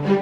Olá,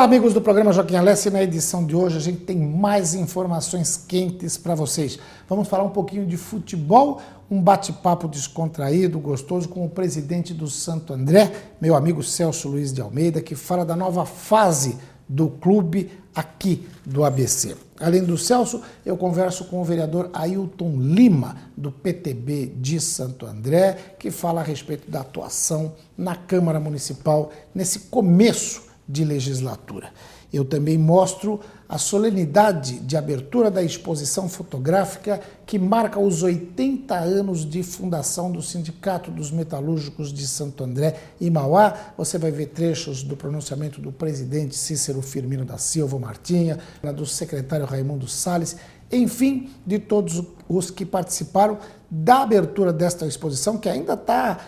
amigos do programa Joaquim Alessi. Na edição de hoje a gente tem mais informações quentes para vocês. Vamos falar um pouquinho de futebol, um bate-papo descontraído, gostoso com o presidente do Santo André, meu amigo Celso Luiz de Almeida, que fala da nova fase do clube aqui do ABC. Além do Celso, eu converso com o vereador Ailton Lima, do PTB de Santo André, que fala a respeito da atuação na Câmara Municipal nesse começo de legislatura. Eu também mostro a solenidade de abertura da exposição fotográfica que marca os 80 anos de fundação do Sindicato dos Metalúrgicos de Santo André e Mauá. Você vai ver trechos do pronunciamento do presidente Cícero Firmino da Silva Martinha, do secretário Raimundo Salles, enfim, de todos os que participaram da abertura desta exposição, que ainda está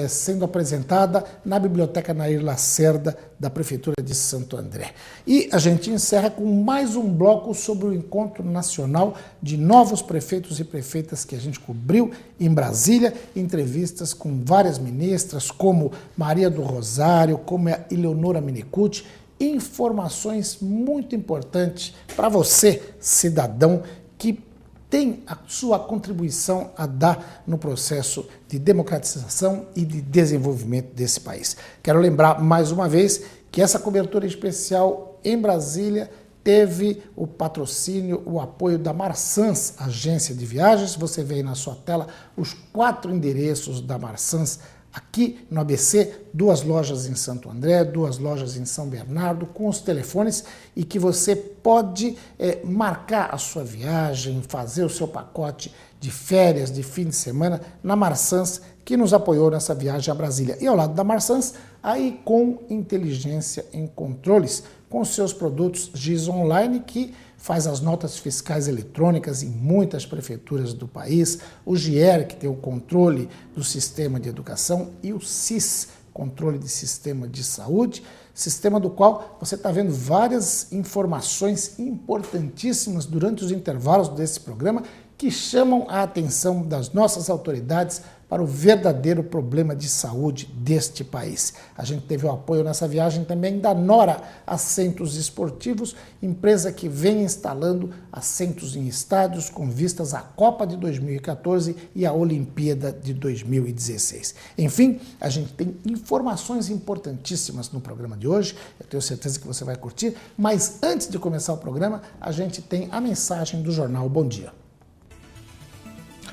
sendo apresentada na Biblioteca Nair Lacerda, da Prefeitura de Santo André. E a gente encerra com mais um bloco sobre o Encontro Nacional de Novos Prefeitos e Prefeitas que a gente cobriu em Brasília, entrevistas com várias ministras, como Maria do Rosário, como a Eleonora Minicucci, informações muito importantes para você, cidadão, que tem a sua contribuição a dar no processo de democratização e de desenvolvimento desse país. Quero lembrar mais uma vez que essa cobertura especial em Brasília teve o patrocínio, o apoio da Marsans, agência de viagens. Você vê aí na sua tela os 4 endereços da Marsans aqui no ABC, 2 lojas em Santo André, 2 lojas em São Bernardo, com os telefones, e que você pode marcar a sua viagem, fazer o seu pacote de férias, de fim de semana, na Marsans, que nos apoiou nessa viagem a Brasília. E ao lado da Marsans, aí com inteligência em controles, com seus produtos GIS Online, que faz as notas fiscais eletrônicas em muitas prefeituras do país, o GIER, que tem o controle do sistema de educação, e o SIS, controle de sistema de saúde, sistema do qual você está vendo várias informações importantíssimas durante os intervalos desse programa, que chamam a atenção das nossas autoridades para o verdadeiro problema de saúde deste país. A gente teve o apoio nessa viagem também da Nora Assentos Esportivos, empresa que vem instalando assentos em estádios com vistas à Copa de 2014 e à Olimpíada de 2016. Enfim, a gente tem informações importantíssimas no programa de hoje, eu tenho certeza que você vai curtir, mas antes de começar o programa, a gente tem a mensagem do Jornal Bom Dia.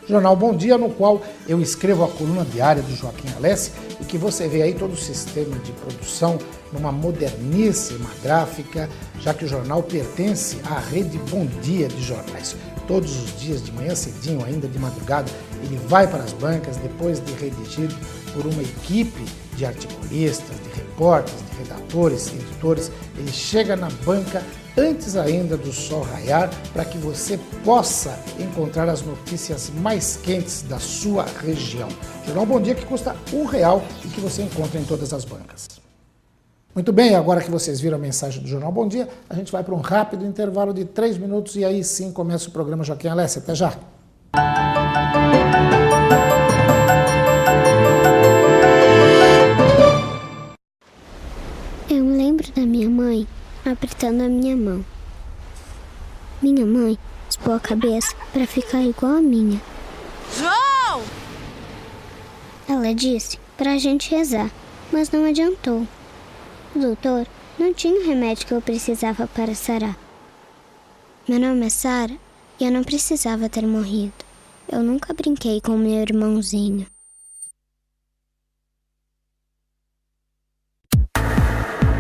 Jornal Bom Dia, no qual eu escrevo a coluna diária do Joaquim Alessi e que você vê aí todo o sistema de produção numa moderníssima gráfica, já que o jornal pertence à rede Bom Dia de jornais. Todos os dias, de manhã cedinho, ainda de madrugada, ele vai para as bancas depois de redigido por uma equipe de articulistas, de repórteres, de redatores, editores. Ele chega na banca antes ainda do sol raiar, para que você possa encontrar as notícias mais quentes da sua região. Jornal Bom Dia, que custa R$1 e que você encontra em todas as bancas. Muito bem, agora que vocês viram a mensagem do Jornal Bom Dia, a gente vai para um rápido intervalo de 3 minutos e aí sim começa o programa Joaquim Alessi. Até já! Eu me lembro da minha mãe apertando a minha mão. Minha mãe raspou a cabeça para ficar igual a minha. João! Ela disse pra gente rezar, mas não adiantou. O doutor não tinha o remédio que eu precisava para sarar. Meu nome é Sara e eu não precisava ter morrido. Eu nunca brinquei com meu irmãozinho.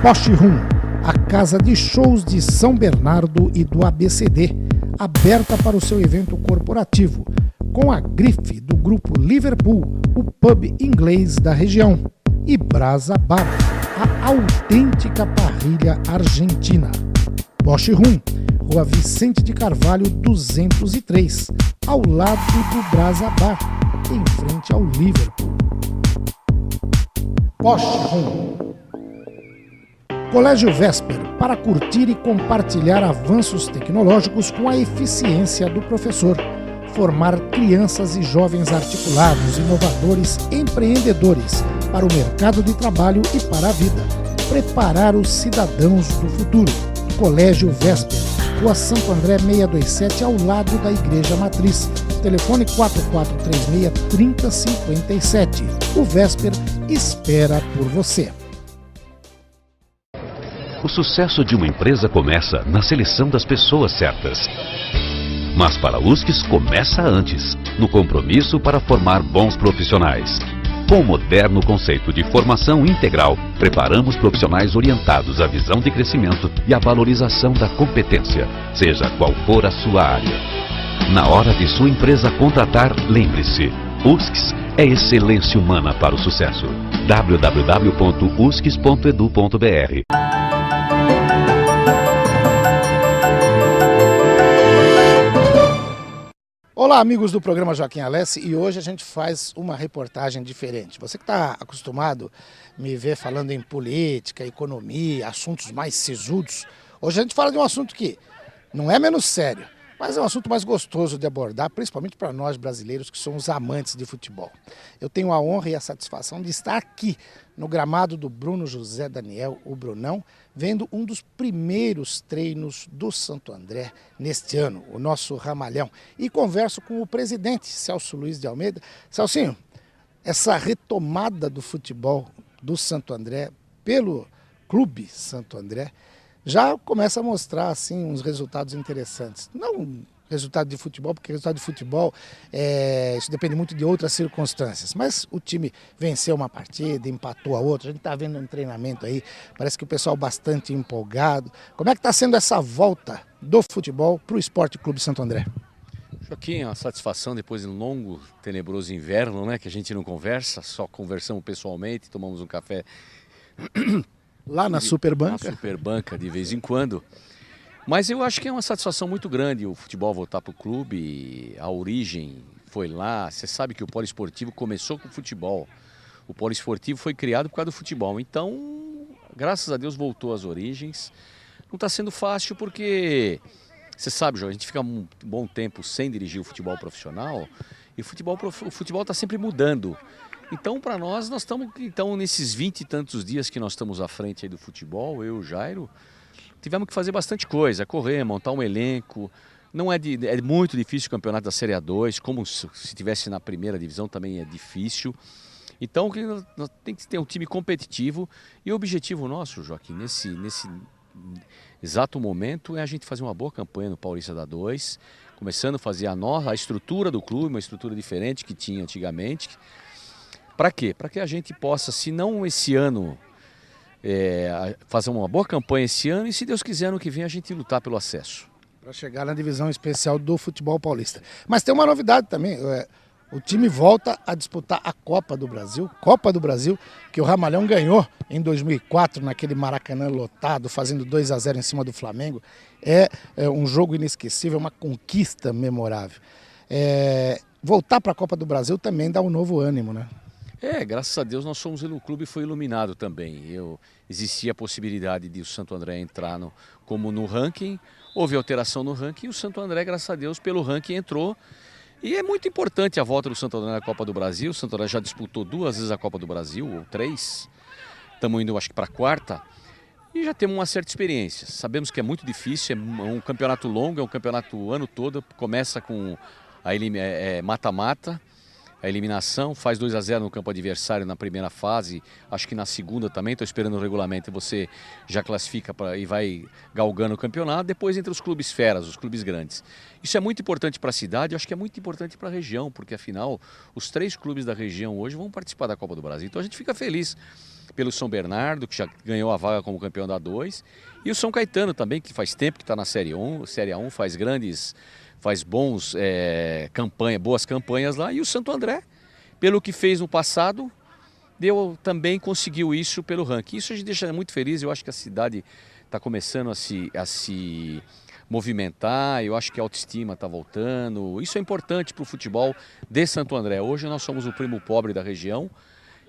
Poste Rum, a casa de shows de São Bernardo e do ABCD, aberta para o seu evento corporativo, com a grife do grupo Liverpool, o pub inglês da região, e Brasa Bar, a autêntica parrilha argentina. Poste Rum, Rua Vicente de Carvalho 203, ao lado do Brasa Bar, em frente ao Liverpool. Poste Rum. Colégio Vesper, para curtir e compartilhar avanços tecnológicos com a eficiência do professor. Formar crianças e jovens articulados, inovadores, empreendedores para o mercado de trabalho e para a vida. Preparar os cidadãos do futuro. Colégio Vesper, Rua Santo André 627, ao lado da Igreja Matriz. Telefone 4436-3057. O Vesper espera por você. O sucesso de uma empresa começa na seleção das pessoas certas. Mas para a USCS começa antes, no compromisso para formar bons profissionais. Com o moderno conceito de formação integral, preparamos profissionais orientados à visão de crescimento e à valorização da competência, seja qual for a sua área. Na hora de sua empresa contratar, lembre-se, USCS é excelência humana para o sucesso. www.uscs.edu.br. Olá, amigos do programa Joaquim Alessi, e hoje a gente faz uma reportagem diferente. Você que está acostumado a me ver falando em política, economia, assuntos mais sisudos, hoje a gente fala de um assunto que não é menos sério, mas é um assunto mais gostoso de abordar, principalmente para nós brasileiros que somos amantes de futebol. Eu tenho a honra e a satisfação de estar aqui no gramado do Bruno José Daniel, o Brunão, vendo um dos primeiros treinos do Santo André neste ano, o nosso Ramalhão. E converso com o presidente, Celso Luiz de Almeida. Celcinho, essa retomada do futebol do Santo André pelo Clube Santo André já começa a mostrar assim, uns resultados interessantes. Não resultado de futebol, porque resultado de futebol isso depende muito de outras circunstâncias. Mas o time venceu uma partida, empatou a outra. A gente está vendo um treinamento aí, parece que o pessoal bastante empolgado. Como é que está sendo essa volta do futebol para o Esporte Clube Santo André? Joaquim, é uma satisfação depois de um longo, tenebroso inverno, né? Que a gente não conversa, só conversamos pessoalmente, tomamos um café lá na Superbanca. Na Superbanca de vez em quando. Mas eu acho que é uma satisfação muito grande o futebol voltar para o clube, a origem foi lá. Você sabe que o poliesportivo começou com o futebol. O poliesportivo foi criado por causa do futebol. Então, graças a Deus voltou às origens. Não está sendo fácil porque, você sabe, João, a gente fica um bom tempo sem dirigir o futebol profissional e o futebol está sempre mudando. Então, para nós estamos nesses 20 e tantos dias que nós estamos à frente aí do futebol, eu e o Jairo, tivemos que fazer bastante coisa, correr, montar um elenco. Não é muito difícil o campeonato da Série A2, como se estivesse na primeira divisão também é difícil. Então nós tem que ter um time competitivo e o objetivo nosso, Joaquim, nesse exato momento é a gente fazer uma boa campanha no Paulista da 2, começando a fazer a estrutura do clube, uma estrutura diferente que tinha antigamente. Para quê? Para que a gente possa, se não esse ano, fazer uma boa campanha esse ano e, se Deus quiser, ano que vem a gente lutar pelo acesso. Para chegar na divisão especial do futebol paulista. Mas tem uma novidade também, o time volta a disputar a Copa do Brasil, que o Ramalhão ganhou em 2004, naquele Maracanã lotado, fazendo 2-0 em cima do Flamengo. É um jogo inesquecível, uma conquista memorável. Voltar para a Copa do Brasil também dá um novo ânimo, né? Graças a Deus o clube foi iluminado também. Existia a possibilidade de o Santo André entrar como no ranking, houve alteração no ranking e o Santo André, graças a Deus, pelo ranking entrou. E é muito importante a volta do Santo André na Copa do Brasil. O Santo André já disputou 2 vezes a Copa do Brasil, ou 3. Estamos indo, acho que, para a 4ª. E já temos uma certa experiência. Sabemos que é muito difícil, é um campeonato longo, é um campeonato o ano todo. Começa com mata-mata. A eliminação, faz 2-0 no campo adversário na primeira fase, acho que na segunda também, estou esperando o regulamento e você já classifica e vai galgando o campeonato, depois entre os clubes feras, os clubes grandes. Isso é muito importante para a cidade, acho que é muito importante para a região, porque afinal os 3 clubes da região hoje vão participar da Copa do Brasil, então a gente fica feliz pelo São Bernardo, que já ganhou a vaga como campeão da 2, e o São Caetano também, que faz tempo que está na Série A1, faz boas campanhas lá, e o Santo André, pelo que fez no passado, também conseguiu isso pelo ranking. Isso a gente deixa muito feliz, eu acho que a cidade está começando a se movimentar, eu acho que a autoestima está voltando, isso é importante para o futebol de Santo André. Hoje nós somos o primo pobre da região,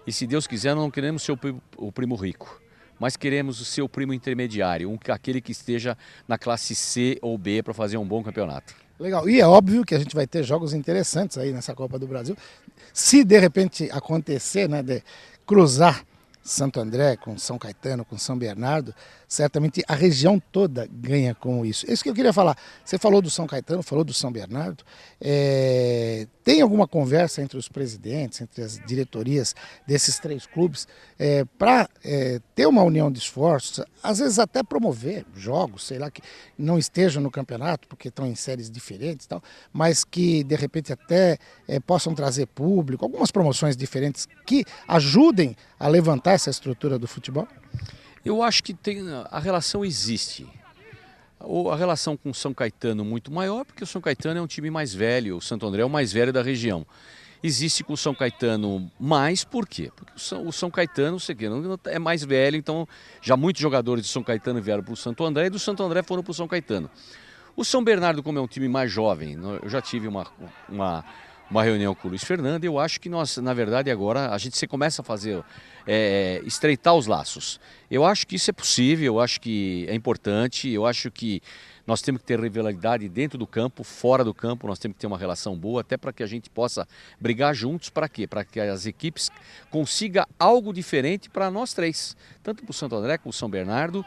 e se Deus quiser não queremos ser o primo rico. mas queremos o seu primo intermediário, aquele que esteja na classe C ou B para fazer um bom campeonato. Legal. E é óbvio que a gente vai ter jogos interessantes aí nessa Copa do Brasil. Se de repente acontecer, né, de cruzar Santo André com São Caetano, com São Bernardo, certamente a região toda ganha com isso. Isso que eu queria falar. Você falou do São Caetano, falou do São Bernardo. Tem alguma conversa entre os presidentes, entre as diretorias desses 3 clubes, para ter uma união de esforços, às vezes até promover jogos, sei lá, que não estejam no campeonato, porque estão em séries diferentes e tal, mas que de repente até possam trazer público, algumas promoções diferentes que ajudem a levantar essa estrutura do futebol? Eu acho que a relação existe. A relação com o São Caetano muito maior, porque o São Caetano é um time mais velho, o Santo André é o mais velho da região. Existe com o São Caetano mais, por quê? Porque o São Caetano, você quer, é mais velho, então já muitos jogadores do São Caetano vieram para o Santo André e do Santo André foram para o São Caetano. O São Bernardo, como é um time mais jovem, eu já tive uma reunião com o Luiz Fernando, eu acho que nós, na verdade, agora você começa a fazer, estreitar os laços. Eu acho que isso é possível, eu acho que é importante, eu acho que nós temos que ter rivalidade dentro do campo, fora do campo, nós temos que ter uma relação boa, até para que a gente possa brigar juntos, para quê? Para que as equipes consigam algo diferente para nós 3, tanto para o Santo André como o São Bernardo,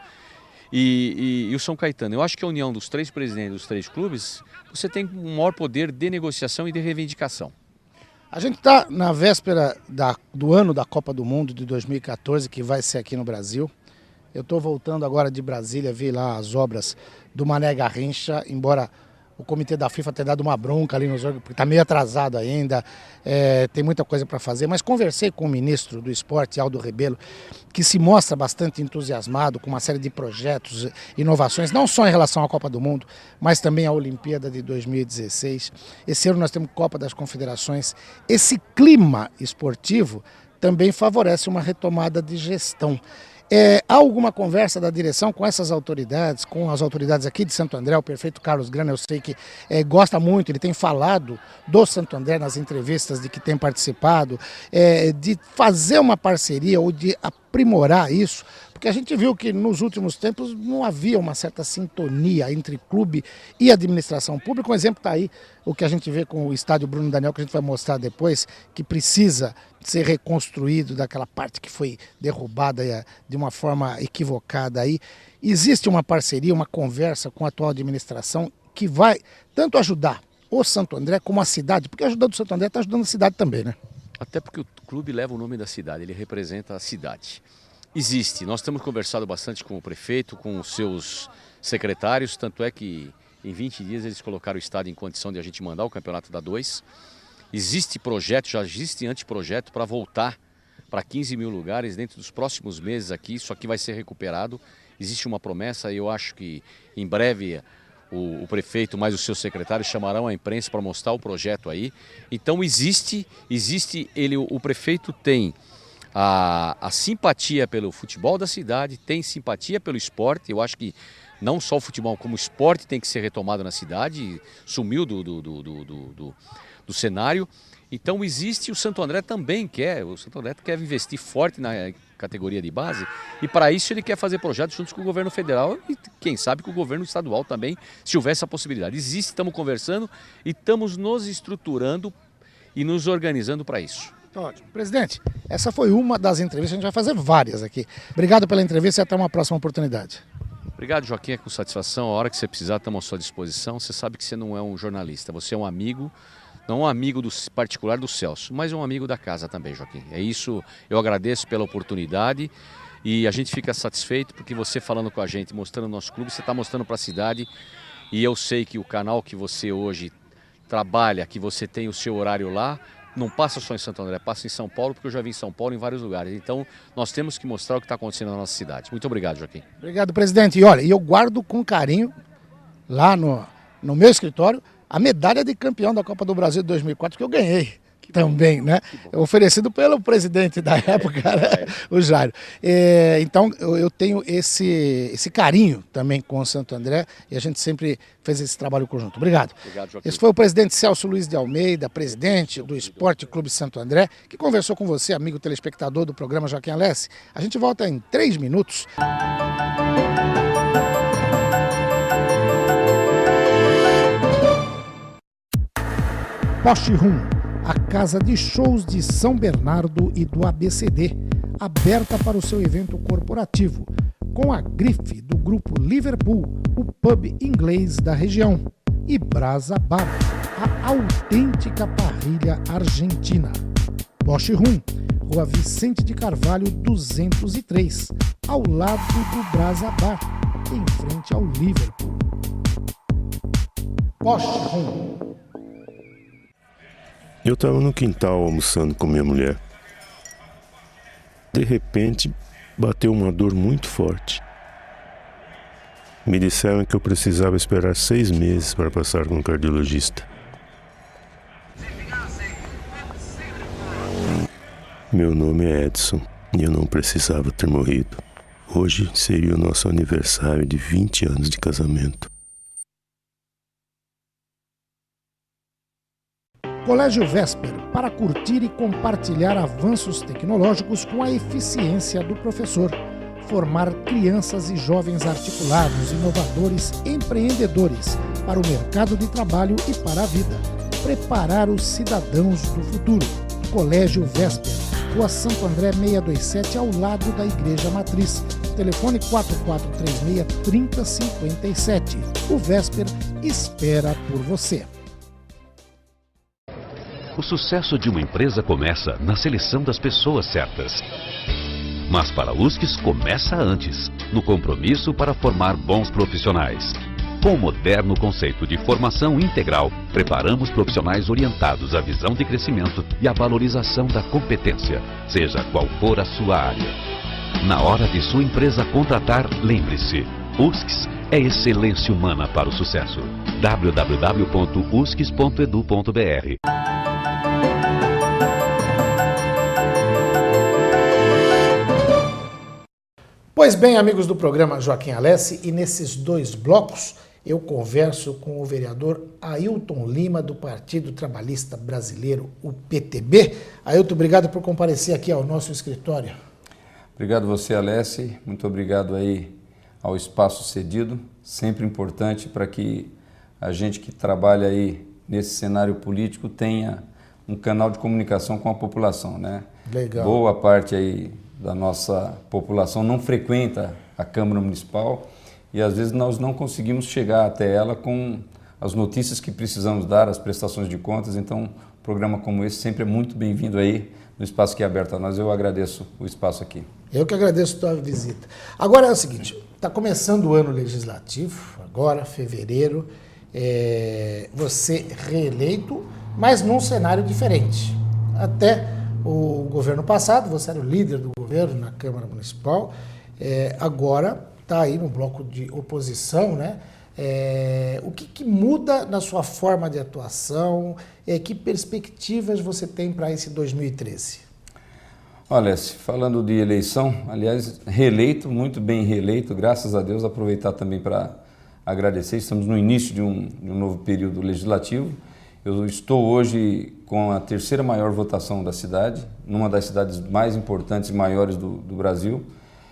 e o São Caetano. Eu acho que a união dos 3 presidentes dos 3 clubes, você tem um maior poder de negociação e de reivindicação. A gente está na véspera do ano da Copa do Mundo de 2014, que vai ser aqui no Brasil. Eu estou voltando agora de Brasília, vi lá as obras do Mané Garrincha, embora o comitê da FIFA tenha dado uma bronca ali nos órgãos, porque está meio atrasado ainda, tem muita coisa para fazer, mas conversei com o ministro do Esporte, Aldo Rebelo, que se mostra bastante entusiasmado com uma série de projetos, inovações, não só em relação à Copa do Mundo, mas também à Olimpíada de 2016. Esse ano nós temos Copa das Confederações. Esse clima esportivo também favorece uma retomada de gestão. Há alguma conversa da direção com essas autoridades, com as autoridades aqui de Santo André? O prefeito Carlos Grana, eu sei que gosta muito, ele tem falado do Santo André nas entrevistas de que tem participado, de fazer uma parceria ou de aprimorar isso, porque a gente viu que nos últimos tempos não havia uma certa sintonia entre clube e administração pública. Um exemplo está aí, o que a gente vê com o estádio Bruno Daniel, que a gente vai mostrar depois, que precisa ser reconstruído daquela parte que foi derrubada de uma forma equivocada aí. Existe uma parceria, uma conversa com a atual administração que vai tanto ajudar o Santo André como a cidade, porque ajudando o Santo André está ajudando a cidade também, né? Até porque o clube leva o nome da cidade, ele representa a cidade. Existe, nós temos conversado bastante com o prefeito, com os seus secretários, tanto é que em 20 dias eles colocaram o estado em condição de a gente mandar o campeonato da 2. Existe projeto, já existe anteprojeto para voltar para 15 mil lugares dentro dos próximos meses aqui, isso aqui vai ser recuperado. Existe uma promessa e eu acho que em breve o prefeito mais os seus secretários chamarão a imprensa para mostrar o projeto aí. Então o prefeito tem a simpatia pelo futebol da cidade, tem simpatia pelo esporte. Eu acho que não só o futebol, como o esporte tem que ser retomado na cidade, sumiu do cenário. Então existe, o Santo André também quer, investir forte na categoria de base e para isso ele quer fazer projetos juntos com o governo federal e quem sabe com o governo estadual também, se houver essa possibilidade. Existe, estamos conversando e estamos nos estruturando e nos organizando para isso. Ótimo. Presidente, essa foi uma das entrevistas, a gente vai fazer várias aqui. Obrigado pela entrevista e até uma próxima oportunidade. Obrigado, Joaquim, é com satisfação. A hora que você precisar, estamos à sua disposição. Você sabe que você não é um jornalista, você é um amigo, não um amigo particular do Celso, mas um amigo da casa também, Joaquim. É isso, eu agradeço pela oportunidade e a gente fica satisfeito porque você falando com a gente, mostrando o nosso clube, você está mostrando para a cidade e eu sei que o canal que você hoje trabalha, que você tem o seu horário lá, não passa só em Santo André, passa em São Paulo, porque eu já vi em São Paulo em vários lugares. Então, nós temos que mostrar o que está acontecendo na nossa cidade. Muito obrigado, Joaquim. Obrigado, presidente. E olha, eu guardo com carinho, lá no meu escritório, a medalha de campeão da Copa do Brasil de 2004 que eu ganhei. Também, né? Oferecido pelo presidente da época, né? O Jairo. Então, eu tenho esse carinho também com o Santo André e a gente sempre fez esse trabalho conjunto. Obrigado. Obrigado, Joaquim. Esse foi o presidente Celso Luiz de Almeida, presidente do Esporte Clube Santo André, que conversou com você, amigo telespectador do programa Joaquim Alessi. A gente volta em 3 minutos. Poste Rum, a casa de shows de São Bernardo e do ABCD, aberta para o seu evento corporativo, com a grife do grupo Liverpool, o pub inglês da região, e Brasa Bar, a autêntica parrilha argentina. Poste Rum, Rua Vicente de Carvalho 203, ao lado do Brasa Bar, em frente ao Liverpool. Poste Rum. Eu estava no quintal almoçando com minha mulher. De repente, bateu uma dor muito forte. Me disseram que eu precisava esperar 6 meses para passar com um cardiologista. Meu nome é Edson e eu não precisava ter morrido. Hoje seria o nosso aniversário de 20 anos de casamento. Colégio Vesper, para curtir e compartilhar avanços tecnológicos com a eficiência do professor. Formar crianças e jovens articulados, inovadores, empreendedores para o mercado de trabalho e para a vida. Preparar os cidadãos do futuro. Colégio Vesper, Rua Santo André 627, ao lado da Igreja Matriz. Telefone 4436-3057. O Vesper espera por você. O sucesso de uma empresa começa na seleção das pessoas certas. Mas para a USCS começa antes, no compromisso para formar bons profissionais. Com o moderno conceito de formação integral, preparamos profissionais orientados à visão de crescimento e à valorização da competência, seja qual for a sua área. Na hora de sua empresa contratar, lembre-se, USCS é excelência humana para o sucesso. www.uscs.edu.br. Pois bem, amigos do programa Joaquim Alessi, e nesses 2 blocos eu converso com o vereador Ailton Lima, do Partido Trabalhista Brasileiro, o PTB. Ailton, obrigado por comparecer aqui ao nosso escritório. Obrigado você, Alessi. Muito obrigado aí ao espaço cedido, sempre importante para que a gente que trabalha aí nesse cenário político tenha um canal de comunicação com a população, né? Legal. Boa parte aí da nossa população não frequenta a Câmara Municipal e às vezes nós não conseguimos chegar até ela com as notícias que precisamos dar, as prestações de contas. Então, um programa como esse sempre é muito bem-vindo aí no espaço que é aberto a nós. Eu agradeço o espaço aqui. Eu que agradeço a tua visita. Agora é o seguinte, está começando o ano legislativo, agora, fevereiro, você reeleito, mas num cenário diferente. Até o governo passado, você era o líder do governo na Câmara Municipal, agora está aí no bloco de oposição, né? O que muda na sua forma de atuação? Que perspectivas você tem para esse 2013? Olha, falando de eleição, aliás, reeleito, muito bem reeleito, graças a Deus, aproveitar também para agradecer. Estamos no início de um novo período legislativo. Eu estou hoje com a 3ª maior votação da cidade, numa das cidades mais importantes e maiores do Brasil.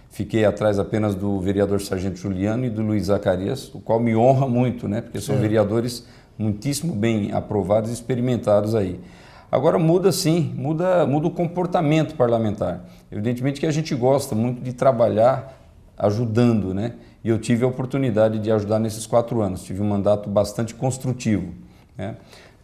Fiquei atrás apenas do vereador Sargento Juliano e do Luiz Zacarias, o qual me honra muito, né? Porque são vereadores muitíssimo bem aprovados e experimentados aí. Agora muda sim, muda o comportamento parlamentar. Evidentemente que a gente gosta muito de trabalhar ajudando, né? E eu tive a oportunidade de ajudar nesses 4 anos, tive um mandato bastante construtivo, né?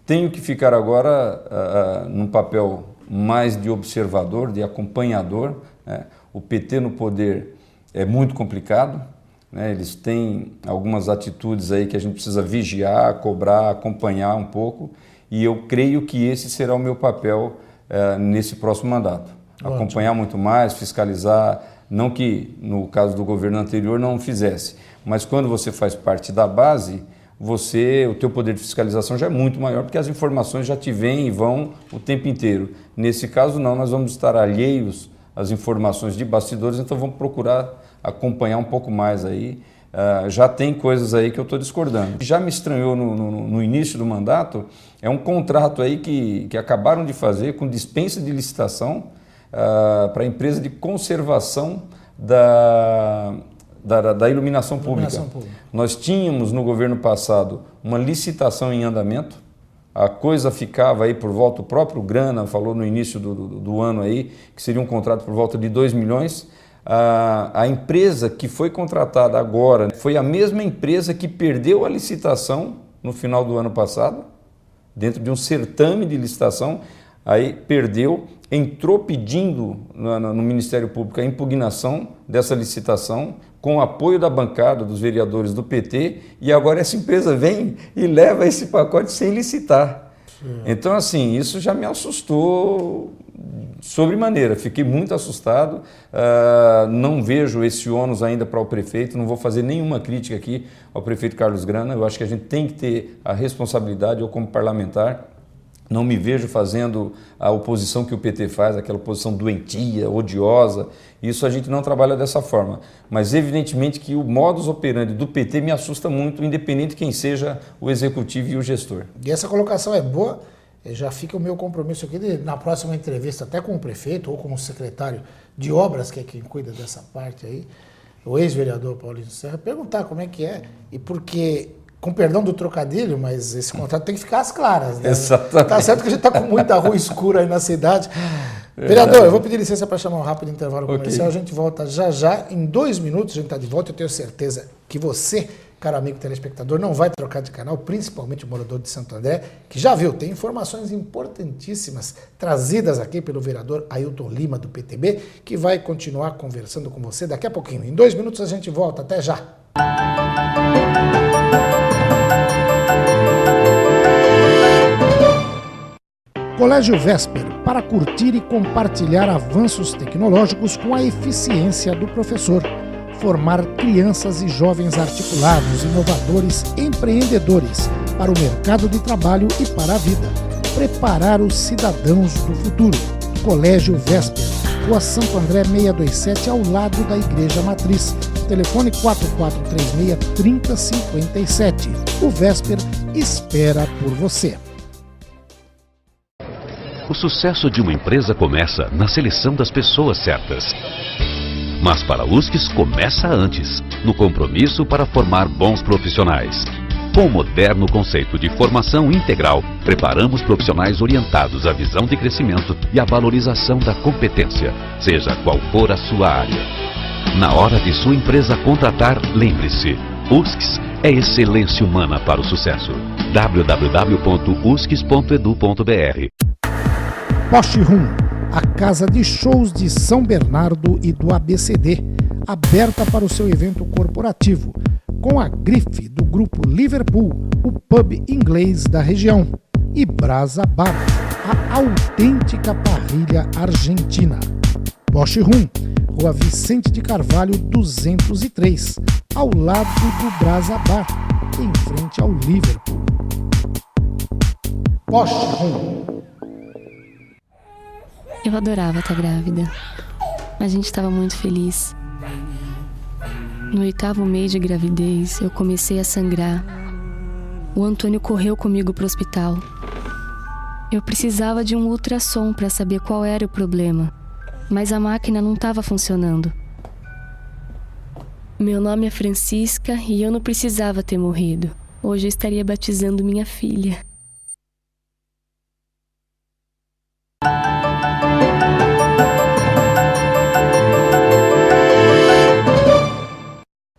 Tenho que ficar agora num papel mais de observador, de acompanhador, né? O PT no poder é muito complicado, né? Eles têm algumas atitudes aí que a gente precisa vigiar, cobrar, acompanhar um pouco, e eu creio que esse será o meu papel nesse próximo mandato. Ótimo. Acompanhar muito mais, fiscalizar, não que no caso do governo anterior não fizesse, mas quando você faz parte da base, o teu poder de fiscalização já é muito maior, porque as informações já te vêm e vão o tempo inteiro. Nesse caso não, nós vamos estar alheios às informações de bastidores, então vamos procurar acompanhar um pouco mais aí. Já tem coisas aí que eu estou discordando. Já me estranhou no início do mandato, é um contrato aí que acabaram de fazer com dispensa de licitação para a empresa de conservação da iluminação pública. Nós tínhamos no governo passado uma licitação em andamento, a coisa ficava aí por volta, o próprio Grana falou no início do ano aí, que seria um contrato por volta de 2 milhões. A empresa que foi contratada agora foi a mesma empresa que perdeu a licitação no final do ano passado, dentro de um certame de licitação, aí perdeu, entrou pedindo no Ministério Público a impugnação dessa licitação, com o apoio da bancada dos vereadores do PT, e agora essa empresa vem e leva esse pacote sem licitar. Sim. Então, assim, isso já me assustou sobremaneira, fiquei muito assustado, não vejo esse ônus ainda para o prefeito, não vou fazer nenhuma crítica aqui ao prefeito Carlos Grana, eu acho que a gente tem que ter a responsabilidade, eu como parlamentar, não me vejo fazendo a oposição que o PT faz, aquela oposição doentia, odiosa. Isso a gente não trabalha dessa forma. Mas evidentemente que o modus operandi do PT me assusta muito, independente de quem seja o executivo e o gestor. E essa colocação é boa. Já fica o meu compromisso aqui de, na próxima entrevista, até com o prefeito ou com o secretário de obras, que é quem cuida dessa parte aí, o ex-vereador Paulinho Serra, perguntar como é que é e porque... Com perdão do trocadilho, mas esse contrato tem que ficar às claras. Né? Exatamente. Tá certo que a gente está com muita rua escura aí na cidade. Vereador, eu vou pedir licença para chamar um rápido intervalo comercial. A gente volta já já. Em 2 minutos a gente está de volta. Eu tenho certeza que você, caro amigo telespectador, não vai trocar de canal, principalmente o morador de Santo André, que já viu, tem informações importantíssimas trazidas aqui pelo vereador Ailton Lima, do PTB, que vai continuar conversando com você daqui a pouquinho. Em 2 minutos a gente volta. Até já. Colégio Vesper, para curtir e compartilhar avanços tecnológicos com a eficiência do professor. Formar crianças e jovens articulados, inovadores, empreendedores para o mercado de trabalho e para a vida. Preparar os cidadãos do futuro. Colégio Vesper, Rua Santo André 627, ao lado da Igreja Matriz. Telefone 4436-3057. O Vesper espera por você. O sucesso de uma empresa começa na seleção das pessoas certas. Mas para a USCS começa antes, no compromisso para formar bons profissionais. Com o moderno conceito de formação integral, preparamos profissionais orientados à visão de crescimento e à valorização da competência, seja qual for a sua área. Na hora de sua empresa contratar, lembre-se, USCS é excelência humana para o sucesso. www.uscs.edu.br. Porsche Room, a casa de shows de São Bernardo e do ABCD, aberta para o seu evento corporativo, com a grife do grupo Liverpool, o pub inglês da região, e Brasa Bar, a autêntica parrilha argentina. Porsche Room, Rua Vicente de Carvalho 203, ao lado do Brasa Bar, em frente ao Liverpool. Porsche Room. Eu adorava estar grávida. A gente estava muito feliz. No 8º mês de gravidez, eu comecei a sangrar. O Antônio correu comigo para o hospital. Eu precisava de um ultrassom para saber qual era o problema, mas a máquina não estava funcionando. Meu nome é Francisca e eu não precisava ter morrido. Hoje eu estaria batizando minha filha.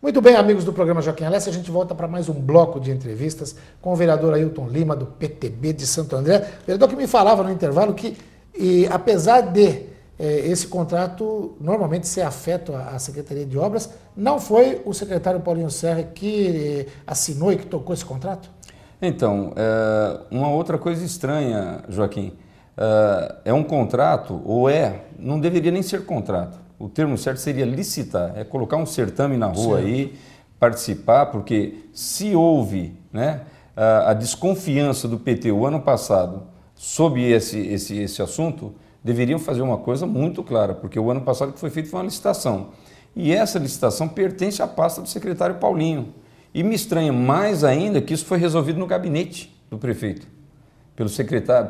Muito bem, amigos do programa Joaquim Alessi, a gente volta para mais um bloco de entrevistas com o vereador Ailton Lima, do PTB de Santo André. Vereador que me falava no intervalo que, apesar de esse contrato normalmente ser afeto à Secretaria de Obras, não foi o secretário Paulinho Serra que assinou e que tocou esse contrato? Então, uma outra coisa estranha, Joaquim, é um contrato, não deveria nem ser contrato. O termo certo seria licitar, é colocar um certame na rua. Sim. Aí participar, porque se houve, né, a desconfiança do PT o ano passado sobre esse assunto, deveriam fazer uma coisa muito clara, porque o ano passado que foi feito foi uma licitação. E essa licitação pertence à pasta do secretário Paulinho. E me estranha mais ainda que isso foi resolvido no gabinete do prefeito, pelo secretário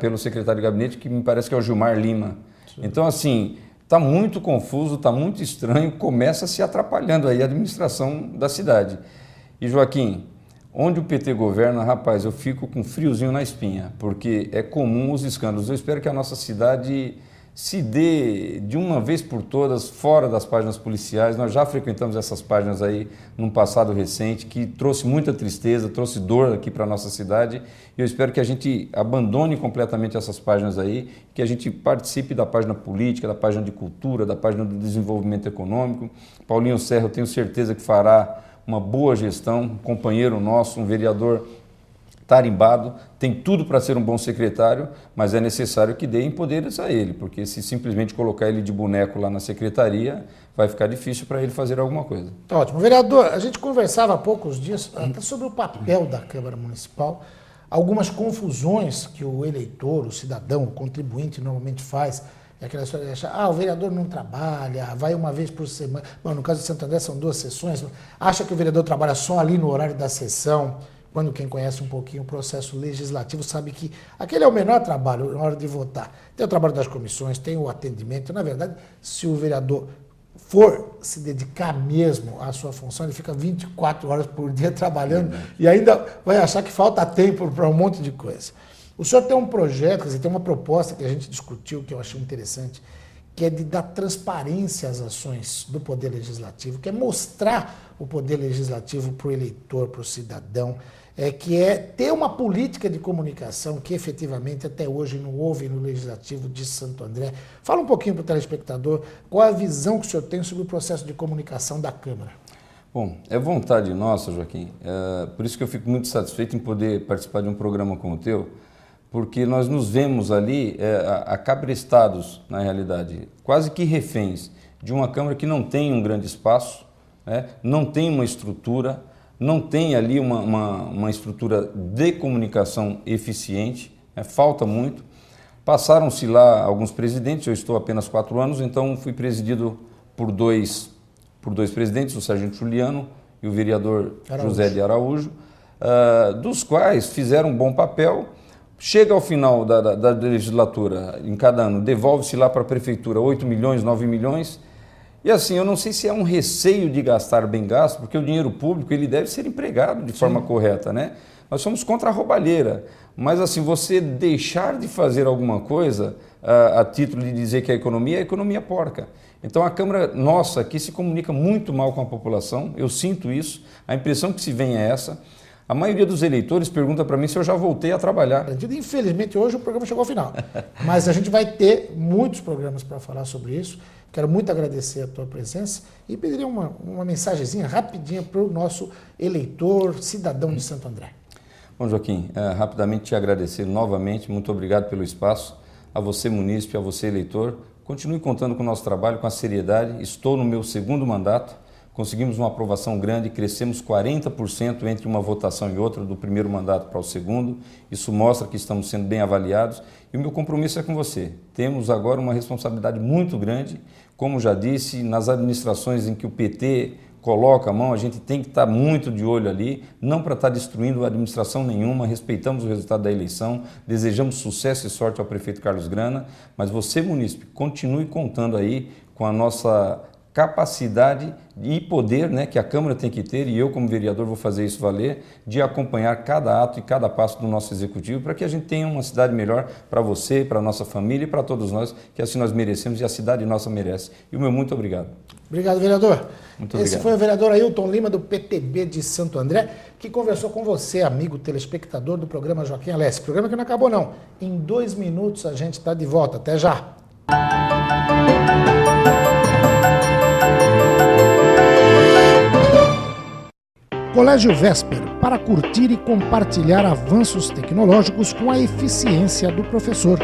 de gabinete, que me parece que é o Gilmar Lima. Sim. Então, assim, está muito confuso, está muito estranho, começa se atrapalhando aí a administração da cidade. E, Joaquim, onde o PT governa, rapaz, eu fico com friozinho na espinha, porque é comum os escândalos. Eu espero que a nossa cidade se dê de uma vez por todas fora das páginas policiais. Nós já frequentamos essas páginas aí num passado recente, que trouxe muita tristeza, trouxe dor aqui para a nossa cidade. E eu espero que a gente abandone completamente essas páginas aí, que a gente participe da página política, da página de cultura, da página do desenvolvimento econômico. Paulinho Serra, eu tenho certeza que fará uma boa gestão, um companheiro nosso, um vereador tarimbado, tem tudo para ser um bom secretário, mas é necessário que deem poderes a ele, porque se simplesmente colocar ele de boneco lá na secretaria, vai ficar difícil para ele fazer alguma coisa. Ótimo. Vereador, a gente conversava há poucos dias até sobre o papel da Câmara Municipal, algumas confusões que o eleitor, o cidadão, o contribuinte normalmente faz. É aquela história de achar, o vereador não trabalha, vai uma vez por semana. Bom, no caso de Santo André são 2 sessões, acha que o vereador trabalha só ali no horário da sessão, quando quem conhece um pouquinho o processo legislativo sabe que aquele é o menor trabalho na hora de votar. Tem o trabalho das comissões, tem o atendimento. Na verdade, se o vereador for se dedicar mesmo à sua função, ele fica 24 horas por dia trabalhando e ainda vai achar que falta tempo para um monte de coisa. O senhor tem um projeto, quer dizer, tem uma proposta que a gente discutiu, que eu achei interessante, que é de dar transparência às ações do Poder Legislativo, que é mostrar o Poder Legislativo para o eleitor, para o cidadão, que é ter uma política de comunicação que efetivamente até hoje não houve no Legislativo de Santo André. Fala um pouquinho para o telespectador qual é a visão que o senhor tem sobre o processo de comunicação da Câmara. Bom, é vontade nossa, Joaquim, por isso que eu fico muito satisfeito em poder participar de um programa como o teu, porque nós nos vemos ali acabrestados, na realidade, quase que reféns de uma Câmara que não tem um grande espaço, não tem uma estrutura, não tem ali uma estrutura de comunicação eficiente, falta muito. Passaram-se lá alguns presidentes, eu estou apenas 4 anos, então fui presidido por dois presidentes, o sargento Juliano e o vereador José de Araújo, dos quais fizeram um bom papel. Chega ao final da legislatura, em cada ano, devolve-se lá para a prefeitura 8 milhões, 9 milhões, e assim, eu não sei se é um receio de gastar bem gasto, porque o dinheiro público ele deve ser empregado de forma correta, né? Nós somos contra a roubalheira, mas assim, você deixar de fazer alguma coisa a título de dizer que a economia é porca. Então a Câmara nossa aqui se comunica muito mal com a população, eu sinto isso, a impressão que se vem é essa. A maioria dos eleitores pergunta para mim se eu já voltei a trabalhar. Infelizmente, hoje o programa chegou ao final. Mas a gente vai ter muitos programas para falar sobre isso. Quero muito agradecer a tua presença e pediria uma mensagenzinha rapidinha para o nosso eleitor, cidadão de Santo André. Bom, Joaquim, rapidamente te agradecer novamente. Muito obrigado pelo espaço. A você, munícipe, a você, eleitor. Continue contando com o nosso trabalho, com a seriedade. Estou no meu 2º mandato. Conseguimos uma aprovação grande, crescemos 40% entre uma votação e outra, do 1º mandato para o 2º. Isso mostra que estamos sendo bem avaliados e o meu compromisso é com você. Temos agora uma responsabilidade muito grande, como já disse, nas administrações em que o PT coloca a mão, a gente tem que estar muito de olho ali, não para estar destruindo administração nenhuma, respeitamos o resultado da eleição, desejamos sucesso e sorte ao prefeito Carlos Grana, mas você, munícipe, continue contando aí com a nossa capacidade e poder, né, que a Câmara tem que ter, e eu como vereador vou fazer isso valer, de acompanhar cada ato e cada passo do nosso Executivo para que a gente tenha uma cidade melhor para você, para a nossa família e para todos nós, que assim nós merecemos e a cidade nossa merece. E o meu muito obrigado. Obrigado, vereador. Muito obrigado. Esse foi o vereador Ailton Lima, do PTB de Santo André, que conversou com você, amigo telespectador do programa Joaquim Alessi. Programa que não acabou não. Em 2 minutos a gente está de volta. Até já. Colégio Vesper, para curtir e compartilhar avanços tecnológicos com a eficiência do professor.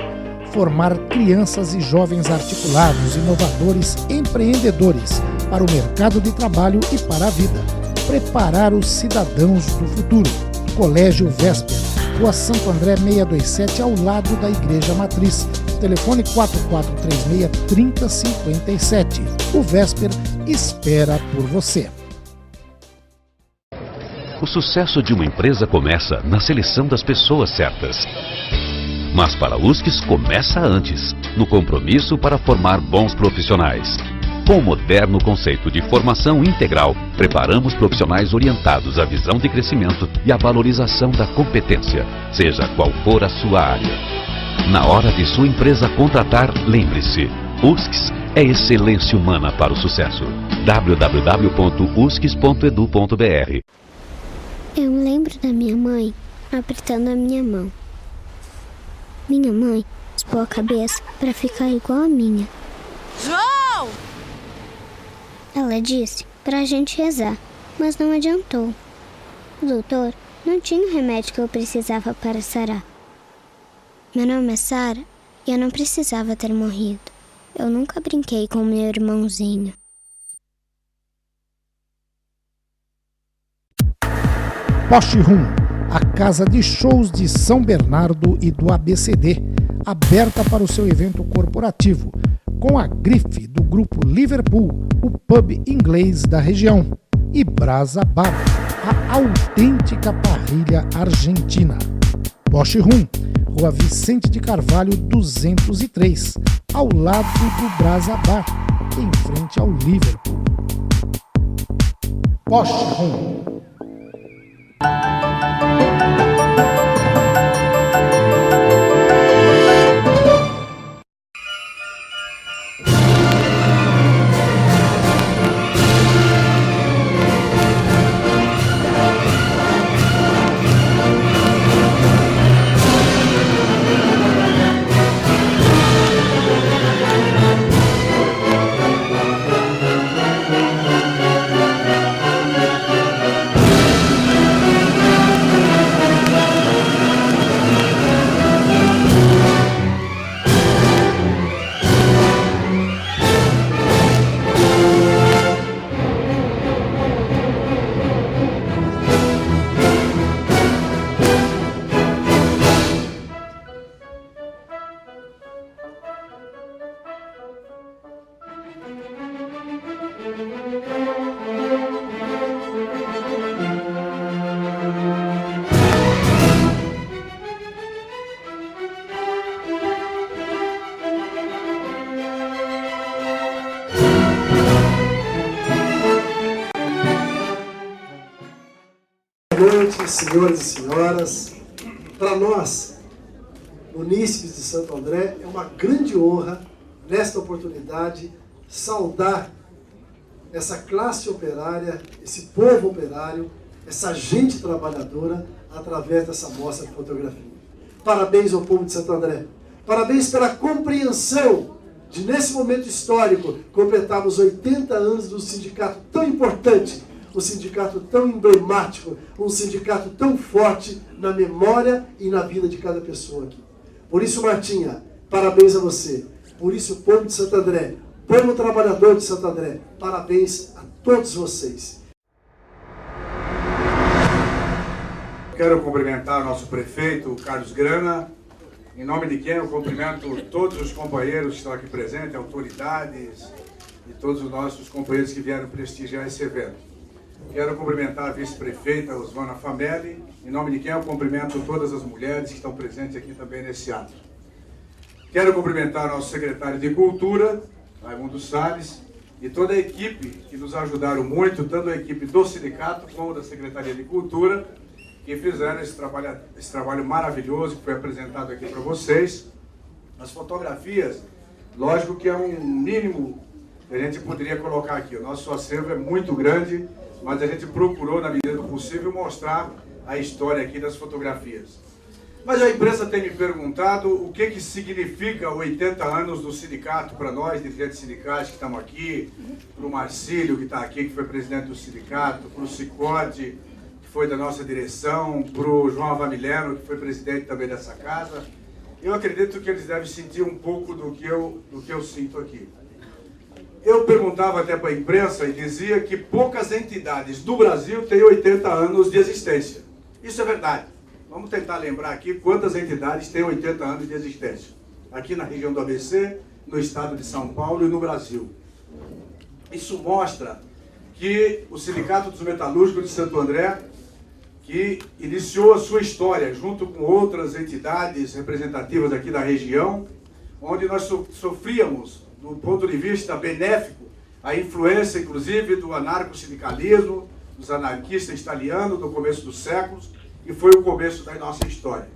Formar crianças e jovens articulados, inovadores, empreendedores para o mercado de trabalho e para a vida. preparar os cidadãos do futuro. Colégio Vésper, Rua Santo André 627, ao lado da Igreja Matriz. Telefone 4436-3057. O Vésper espera por você. O sucesso de uma empresa começa na seleção das pessoas certas. Mas para a USCS começa antes, no compromisso para formar bons profissionais. Com o moderno conceito de formação integral, preparamos profissionais orientados à visão de crescimento e à valorização da competência, seja qual for a sua área. Na hora de sua empresa contratar, lembre-se, USCS é excelência humana para o sucesso. www.uscs.edu.br. Eu me lembro da minha mãe apertando a minha mão. Minha mãe raspou a cabeça para ficar igual a minha. João! Ela disse pra gente rezar, mas não adiantou. O doutor não tinha o remédio que eu precisava para sarar. Meu nome é Sara e eu não precisava ter morrido. Eu nunca brinquei com meu irmãozinho. Posh Room, a casa de shows de São Bernardo e do ABCD, aberta para o seu evento corporativo, com a grife do grupo Liverpool, o pub inglês da região, e Brasa Bar, a autêntica parrilha argentina. Posh Room, Rua Vicente de Carvalho 203, ao lado do Brasa Bar, em frente ao Liverpool. Posh Room. Boa noite, senhoras e senhoras. Para nós, no Unísses de Santo André, é uma grande honra, nesta oportunidade, saudar essa classe operária, esse povo operário, essa gente trabalhadora, através dessa mostra de fotografia. Parabéns ao povo de Santo André. Parabéns pela compreensão de, nesse momento histórico, completarmos 80 anos de um sindicato tão importante, um sindicato tão emblemático, um sindicato tão forte na memória e na vida de cada pessoa aqui. Por isso, Martinha, parabéns a você. Por isso, povo de Santo André, povo trabalhador de Santo André, parabéns a todos vocês. Quero cumprimentar o nosso prefeito, Carlos Grana, em nome de quem eu cumprimento todos os companheiros que estão aqui presentes, autoridades e todos os nossos companheiros que vieram prestigiar esse evento. Quero cumprimentar a vice-prefeita Osvana Famelli, em nome de quem eu cumprimento todas as mulheres que estão presentes aqui também nesse ato. Quero cumprimentar o nosso secretário de Cultura, Raimundo Salles, e toda a equipe que nos ajudaram muito, tanto a equipe do sindicato como da Secretaria de Cultura, que fizeram esse trabalho maravilhoso que foi apresentado aqui para vocês. As fotografias, lógico que é um mínimo que a gente poderia colocar aqui. O nosso acervo é muito grande, mas a gente procurou, na medida do possível, mostrar a história aqui das fotografias. Mas a imprensa tem me perguntado o que significa 80 anos do sindicato para nós, dirigentes sindicais que estamos aqui, para o Marcílio, que está aqui, que foi presidente do sindicato, para o Cicode, que foi da nossa direção, para o João Avamileno, que foi presidente também dessa casa. Eu acredito que eles devem sentir um pouco do que eu sinto aqui. Eu perguntava até para a imprensa e dizia que poucas entidades do Brasil têm 80 anos de existência. Isso é verdade. Vamos tentar lembrar aqui quantas entidades têm 80 anos de existência. Aqui na região do ABC, no estado de São Paulo e no Brasil. Isso mostra que o Sindicato dos Metalúrgicos de Santo André, que iniciou a sua história junto com outras entidades representativas aqui da região, onde nós sofríamos, do ponto de vista benéfico, a influência, inclusive, do anarco-sindicalismo, dos anarquistas italianos do começo dos séculos, e foi o começo da nossa história.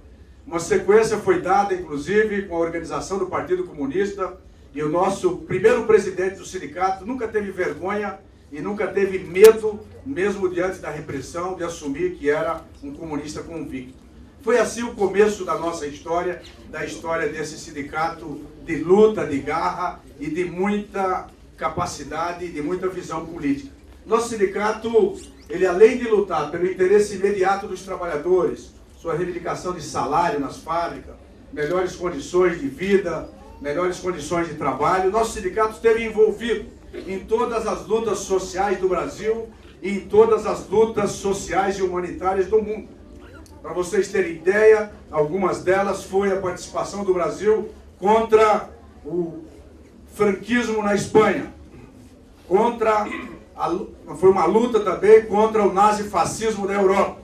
Uma sequência foi dada, inclusive, com a organização do Partido Comunista, e o nosso primeiro presidente do sindicato nunca teve vergonha e nunca teve medo, mesmo diante da repressão, de assumir que era um comunista convicto. Foi assim o começo da nossa história, da história desse sindicato de luta, de garra e de muita capacidade, de muita visão política. Nosso sindicato, ele além de lutar pelo interesse imediato dos trabalhadores, sua reivindicação de salário nas fábricas, melhores condições de vida, melhores condições de trabalho, nosso sindicato esteve envolvido em todas as lutas sociais do Brasil e em todas as lutas sociais e humanitárias do mundo. Para vocês terem ideia, algumas delas foi a participação do Brasil contra o franquismo na Espanha, foi uma luta também contra o nazifascismo na Europa.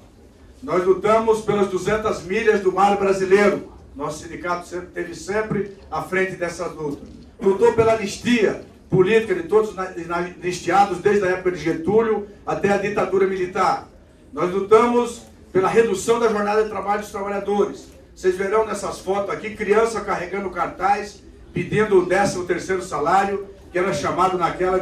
Nós lutamos pelas 200 milhas do mar brasileiro. Nosso sindicato esteve sempre à frente dessa luta. Lutou pela anistia política de todos os anistiados, desde a época de Getúlio até a ditadura militar. Nós lutamos pela redução da jornada de trabalho dos trabalhadores. Vocês verão nessas fotos aqui, criança carregando cartaz, pedindo o 13º salário, que era chamado naquela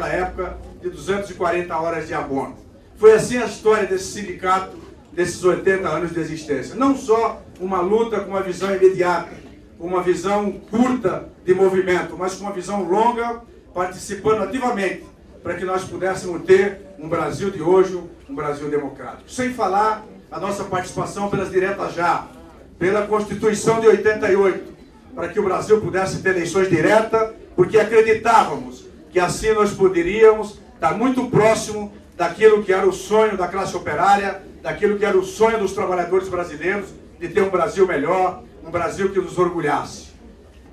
época de 240 horas de abono. Foi assim a história desse sindicato, desses 80 anos de existência. Não só uma luta com uma visão imediata, com uma visão curta de movimento, mas com uma visão longa, participando ativamente, para que nós pudéssemos ter um Brasil de hoje, um Brasil democrático. Sem falar a nossa participação pelas diretas já, pela Constituição de 88, para que o Brasil pudesse ter eleições diretas, porque acreditávamos que assim nós poderíamos estar muito próximo daquilo que era o sonho da classe operária, daquilo que era o sonho dos trabalhadores brasileiros, de ter um Brasil melhor, um Brasil que nos orgulhasse.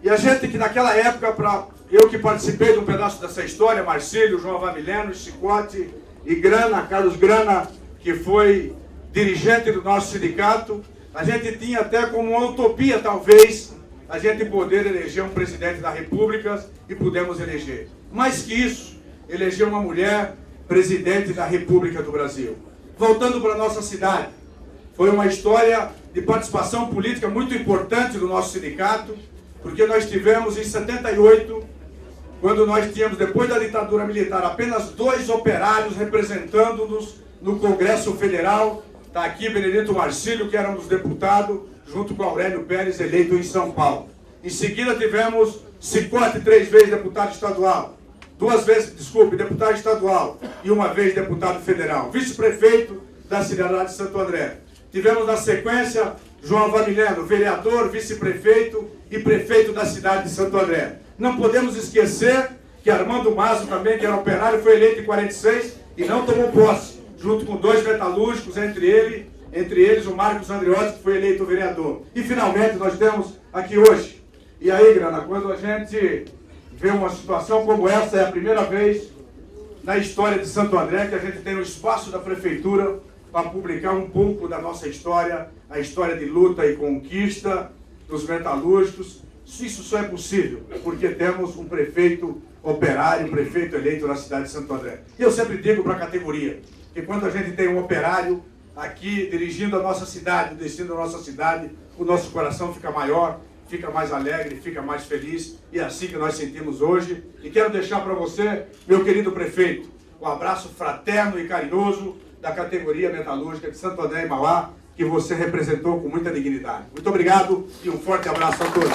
E a gente que naquela época, eu que participei de um pedaço dessa história, Marcílio, João Avamiliano, Chicote e Grana, Carlos Grana, que foi dirigente do nosso sindicato, a gente tinha até como uma utopia, talvez, a gente poder eleger um presidente da República e pudemos eleger. Mais que isso, eleger uma mulher presidente da República do Brasil. Voltando para a nossa cidade, foi uma história de participação política muito importante do nosso sindicato, porque nós tivemos em 78, quando nós tínhamos, depois da ditadura militar, apenas 2 operários representando-nos no Congresso Federal. Está aqui Benedito Marcílio, que era um dos deputados, junto com Aurélio Pérez, eleito em São Paulo. Em seguida tivemos Cicote, 3 vezes deputado estadual, 2 vezes, deputado estadual e 1 vez deputado federal, vice-prefeito da cidade de Santo André. Tivemos na sequência João Avamiliano, vereador, vice-prefeito e prefeito da cidade de Santo André. Não podemos esquecer que Armando Mazo também, que era operário, foi eleito em 46 e não tomou posse, junto com 2 metalúrgicos, entre eles o Marcos Andreotti, que foi eleito vereador. E finalmente nós temos aqui hoje. E aí, Grana, quando a gente vê uma situação como essa, é a primeira vez na história de Santo André que a gente tem um espaço da prefeitura para publicar um pouco da nossa história, a história de luta e conquista dos metalúrgicos. Isso só é possível porque temos um prefeito operário, um prefeito eleito na cidade de Santo André. E eu sempre digo para a categoria que quando a gente tem um operário aqui dirigindo a nossa cidade, o destino da nossa cidade, o nosso coração fica maior, fica mais alegre, fica mais feliz, e é assim que nós sentimos hoje. E quero deixar para você, meu querido prefeito, um abraço fraterno e carinhoso da categoria metalúrgica de Santo André e Mauá, que você representou com muita dignidade. Muito obrigado e um forte abraço a todos.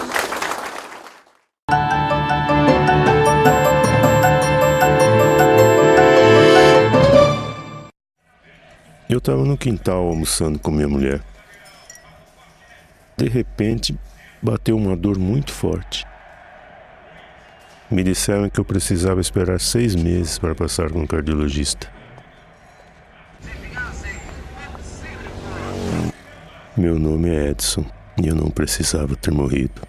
Eu estava no quintal almoçando com minha mulher. De repente, bateu uma dor muito forte. Me disseram que eu precisava esperar 6 meses para passar com um cardiologista. Meu nome é Edson e eu não precisava ter morrido.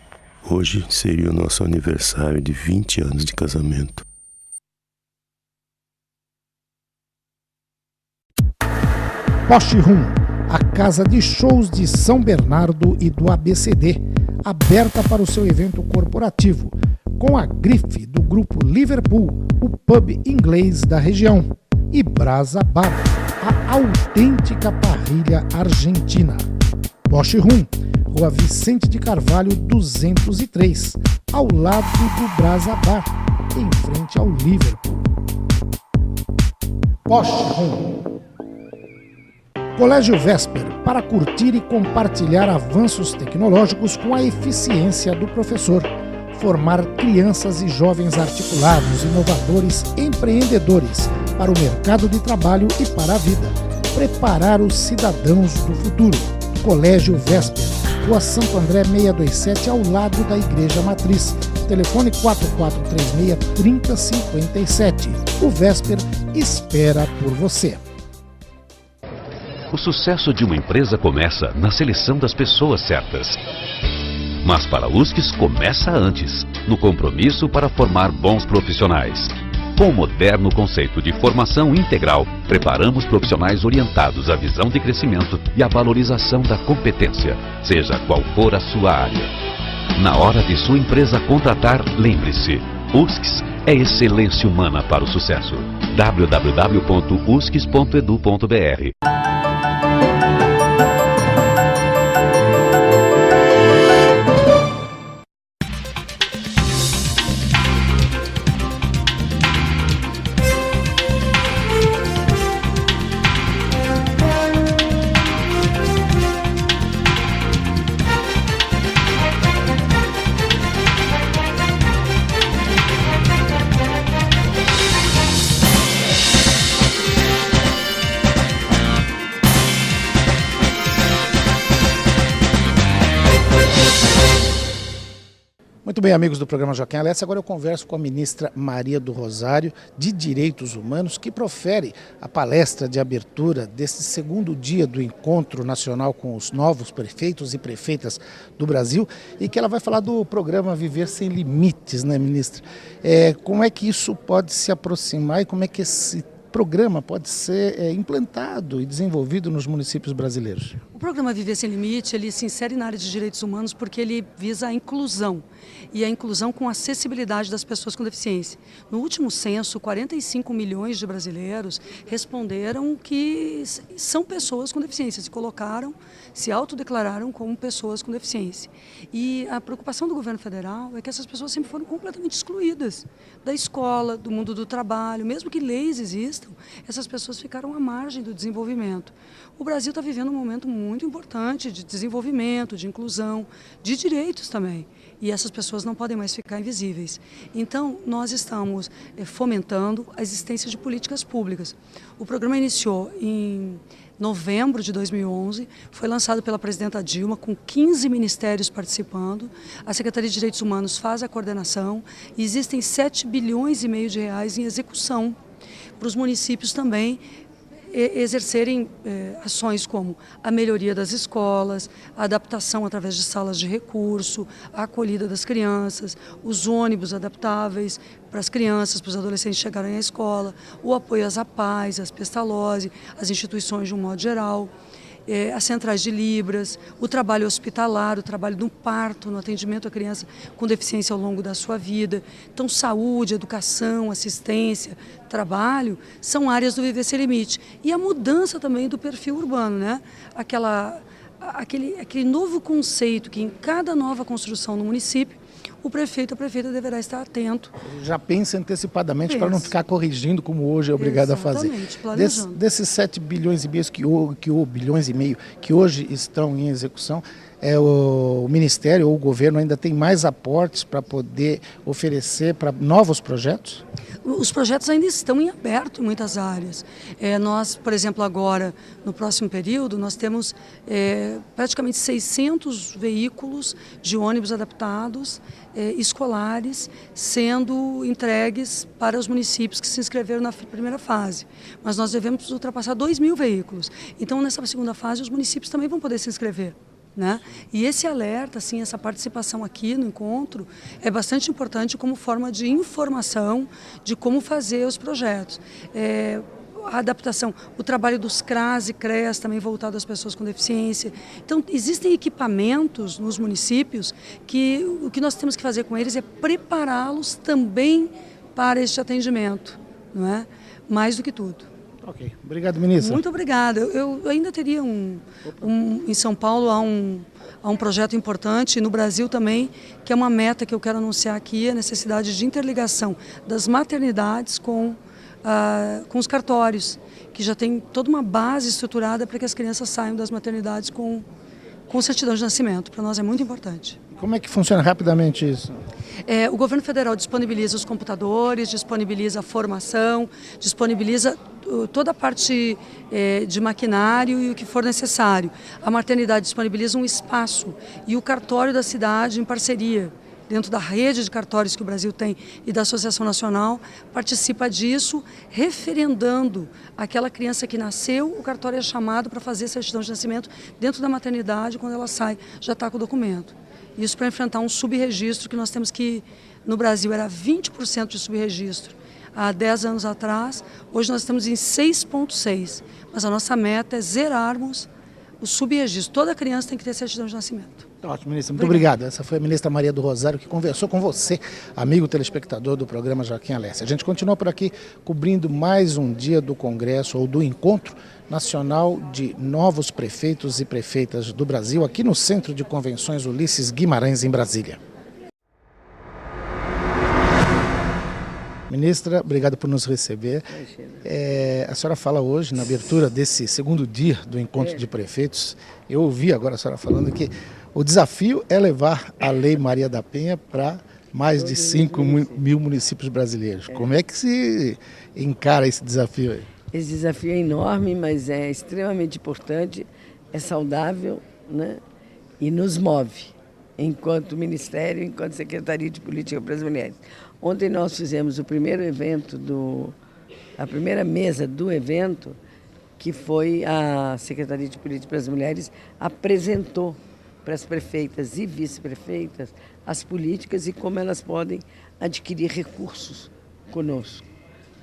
Hoje seria o nosso aniversário de 20 anos de casamento. Poste Rum, a casa de shows de São Bernardo e do ABCD, aberta para o seu evento corporativo, com a grife do grupo Liverpool, o pub inglês da região, e Brasa Bar, a autêntica parrilha argentina. Poste Rum, Rua Vicente de Carvalho 203, ao lado do Brasa Bar, em frente ao Liverpool. Poste Rum. Colégio Vesper, para curtir e compartilhar avanços tecnológicos com a eficiência do professor. Formar crianças e jovens articulados, inovadores, empreendedores para o mercado de trabalho e para a vida. Preparar os cidadãos do futuro. Colégio Vesper, Rua Santo André 627, ao lado da Igreja Matriz. Telefone 4436-3057. O Vesper espera por você. O sucesso de uma empresa começa na seleção das pessoas certas. Mas para a USCS começa antes, no compromisso para formar bons profissionais. Com o moderno conceito de formação integral, preparamos profissionais orientados à visão de crescimento e à valorização da competência, seja qual for a sua área. Na hora de sua empresa contratar, lembre-se, USCS é excelência humana para o sucesso. www.uscs.edu.br. Muito bem, amigos do programa Joaquim Alessi, agora eu converso com a ministra Maria do Rosário, de Direitos Humanos, que profere a palestra de abertura desse segundo dia do Encontro Nacional com os novos prefeitos e prefeitas do Brasil, e que ela vai falar do programa Viver Sem Limites, né, ministra? Como é que isso pode se aproximar e como é que esse programa pode ser implantado e desenvolvido nos municípios brasileiros? O programa Viver Sem Limite, ele se insere na área de direitos humanos porque ele visa a inclusão, e a inclusão com acessibilidade das pessoas com deficiência. No último censo, 45 milhões de brasileiros responderam que são pessoas com deficiência, se autodeclararam como pessoas com deficiência. E a preocupação do governo federal é que essas pessoas sempre foram completamente excluídas da escola, do mundo do trabalho, mesmo que leis existam, essas pessoas ficaram à margem do desenvolvimento. O Brasil está vivendo um momento muito importante de desenvolvimento, de inclusão, de direitos também. E essas pessoas não podem mais ficar invisíveis. Então, nós estamos fomentando a existência de políticas públicas. O programa iniciou em novembro de 2011, foi lançado pela presidenta Dilma, com 15 ministérios participando. A Secretaria de Direitos Humanos faz a coordenação e existem 7 bilhões e meio de reais em execução para os municípios também exercerem ações como a melhoria das escolas, a adaptação através de salas de recurso, a acolhida das crianças, os ônibus adaptáveis para as crianças, para os adolescentes chegarem à escola, o apoio às APAES, às Pestalozzi, às instituições de um modo geral, as centrais de Libras, o trabalho hospitalar, o trabalho no parto, no atendimento à criança com deficiência ao longo da sua vida. Então, saúde, educação, assistência, trabalho, são áreas do Viver Sem Limite. E a mudança também do perfil urbano, né? Aquele novo conceito que em cada nova construção no município, o prefeito, a prefeita deverá estar atento. Já pensa antecipadamente para não ficar corrigindo como hoje é obrigado a fazer. Planejando. Desses 7 bilhões e meio bilhões e meio que hoje estão em execução, o Ministério ou o governo ainda tem mais aportes para poder oferecer para novos projetos? Os projetos ainda estão em aberto em muitas áreas. Nós, por exemplo, agora, no próximo período, nós temos praticamente 600 veículos de ônibus adaptados, escolares, sendo entregues para os municípios que se inscreveram na primeira fase. Mas nós devemos ultrapassar 2.000 veículos. Então, nessa segunda fase, os municípios também vão poder se inscrever. Né? E esse alerta, assim, essa participação aqui no encontro é bastante importante como forma de informação de como fazer os projetos. A adaptação, o trabalho dos CRAS e CREAS também voltado às pessoas com deficiência. Então, existem equipamentos nos municípios que o que nós temos que fazer com eles é prepará-los também para este atendimento, não é? Mais do que tudo. Ok. Obrigado, ministra. Muito obrigada. Eu ainda teria em São Paulo há um projeto importante, no Brasil também, que é uma meta que eu quero anunciar aqui, a necessidade de interligação das maternidades com os cartórios, que já tem toda uma base estruturada para que as crianças saiam das maternidades com certidão de nascimento. Para nós é muito importante. Como é que funciona rapidamente isso? O governo federal disponibiliza os computadores, disponibiliza a formação, disponibiliza toda a parte de maquinário e o que for necessário. A maternidade disponibiliza um espaço e o cartório da cidade, em parceria, dentro da rede de cartórios que o Brasil tem e da Associação Nacional, participa disso, referendando aquela criança que nasceu, o cartório é chamado para fazer certidão de nascimento dentro da maternidade, quando ela sai, já está com o documento. Isso para enfrentar um subregistro que nós temos que, no Brasil, era 20% de subregistro. Há 10 anos atrás, hoje nós estamos em 6,6%. Mas a nossa meta é zerarmos o subregistro. Toda criança tem que ter certidão de nascimento. Ótimo, ministra. Muito obrigado. Essa foi a ministra Maria do Rosário que conversou com você, amigo telespectador do programa Joaquim Alessi. A gente continua por aqui cobrindo mais um dia do Congresso ou do Encontro Nacional de Novos Prefeitos e Prefeitas do Brasil, aqui no Centro de Convenções Ulisses Guimarães, em Brasília. Ministra, obrigado por nos receber. A senhora fala hoje, na abertura desse segundo dia do Encontro de Prefeitos, eu ouvi agora a senhora falando que o desafio é levar a Lei Maria da Penha para mais de 5.000 municípios brasileiros. Como é que se encara esse desafio aí? Esse desafio é enorme, mas é extremamente importante, é saudável, né? E nos move, enquanto Ministério, enquanto Secretaria de Política para as Mulheres. Ontem nós fizemos o primeiro evento, a primeira mesa do evento, que foi a Secretaria de Política para as Mulheres apresentou para as prefeitas e vice-prefeitas as políticas e como elas podem adquirir recursos conosco,